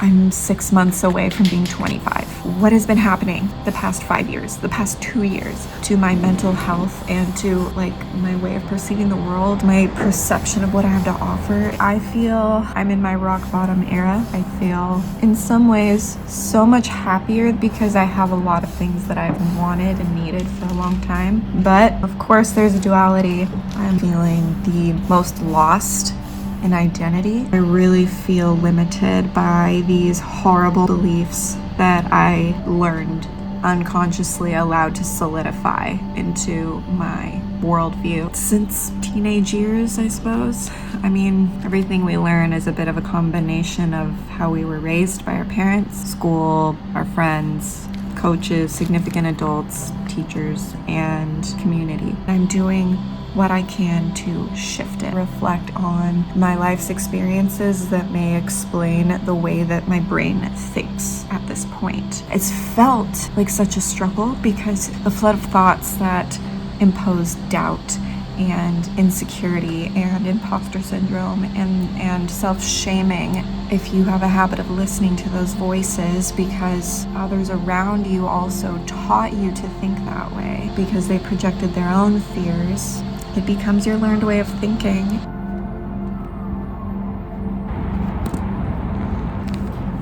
I'm 6 months away from being 25. What has been happening the past 5 years, the past 2 years to my mental health and to like my way of perceiving the world, my perception of what I have to offer? I feel I'm in my rock bottom era. I feel in some ways so much happier because I have a lot of things that I've wanted and needed for a long time. But of course there's a duality. I'm feeling the most lost in identity. I really feel limited by these horrible beliefs that I learned unconsciously, allowed to solidify into my worldview since teenage years, I suppose. I mean, everything we learn is a bit of a combination of how we were raised by our parents, school, our friends, coaches, significant adults, teachers, and community. I'm doing what I can to shift it, reflect on my life's experiences that may explain the way that my brain thinks at this point. It's felt like such a struggle because the flood of thoughts that impose doubt and insecurity and imposter syndrome and self-shaming, if you have a habit of listening to those voices because others around you also taught you to think that way because they projected their own fears, it becomes your learned way of thinking.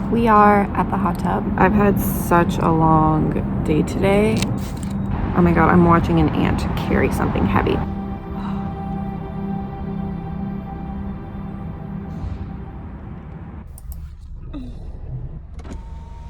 We are at the hot tub. I've had such a long day today. Oh my God, I'm watching an ant carry something heavy.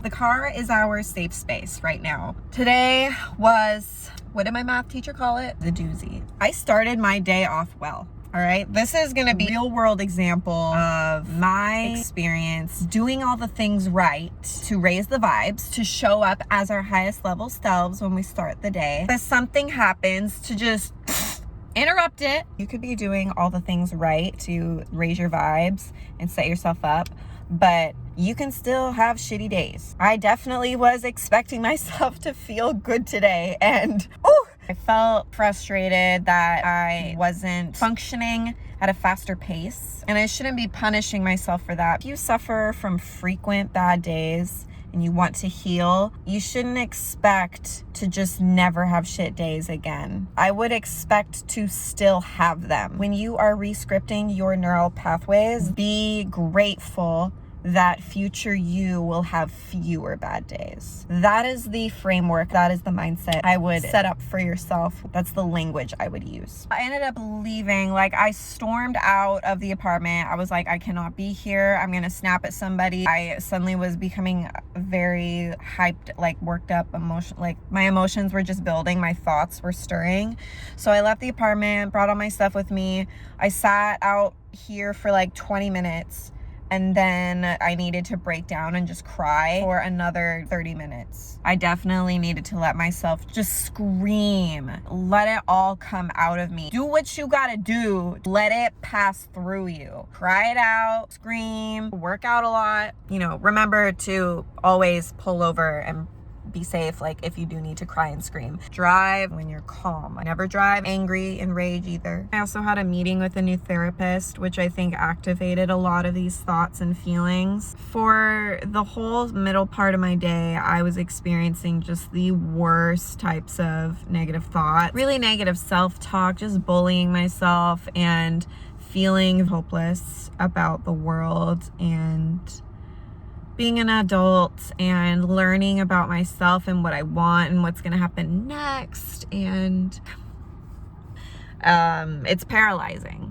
The car is our safe space right now. Today was, what did my math teacher call it? The doozy. I started my day off well. All right, this is gonna be a real world example of my experience doing all the things right to raise the vibes, to show up as our highest level selves when we start the day. But something happens to just interrupt it. You could be doing all the things right to raise your vibes and set yourself up, but you can still have shitty days. I definitely was expecting myself to feel good today, and I felt frustrated that I wasn't functioning at a faster pace, and I shouldn't be punishing myself for that. If you suffer from frequent bad days and you want to heal, you shouldn't expect to just never have shit days again. I would expect to still have them. When you are re-scripting your neural pathways, be grateful that future you will have fewer bad days. That is the framework, that is the mindset I would set up for yourself. That's the language I would use. I ended up leaving, like I stormed out of the apartment. I was like, I cannot be here. I'm gonna snap at somebody. I suddenly was becoming very hyped, like worked up, like my emotions were just building, my thoughts were stirring. So I left the apartment, brought all my stuff with me. I sat out here for like 20 minutes. And then I needed to break down and just cry for another 30 minutes. I definitely needed to let myself just scream. Let it all come out of me. Do what you gotta do. Let it pass through you. Cry it out, scream, work out a lot. You know, remember to always pull over and be safe, like if you do need to cry and scream. Drive when you're calm. I never drive angry and rage either. I also had a meeting with a new therapist, which I think activated a lot of these thoughts and feelings. For the whole middle part of my day, I was experiencing just the worst types of negative thought, really negative self-talk, just bullying myself and feeling hopeless about the world and being an adult and learning about myself and what I want and what's gonna happen next. And it's paralyzing.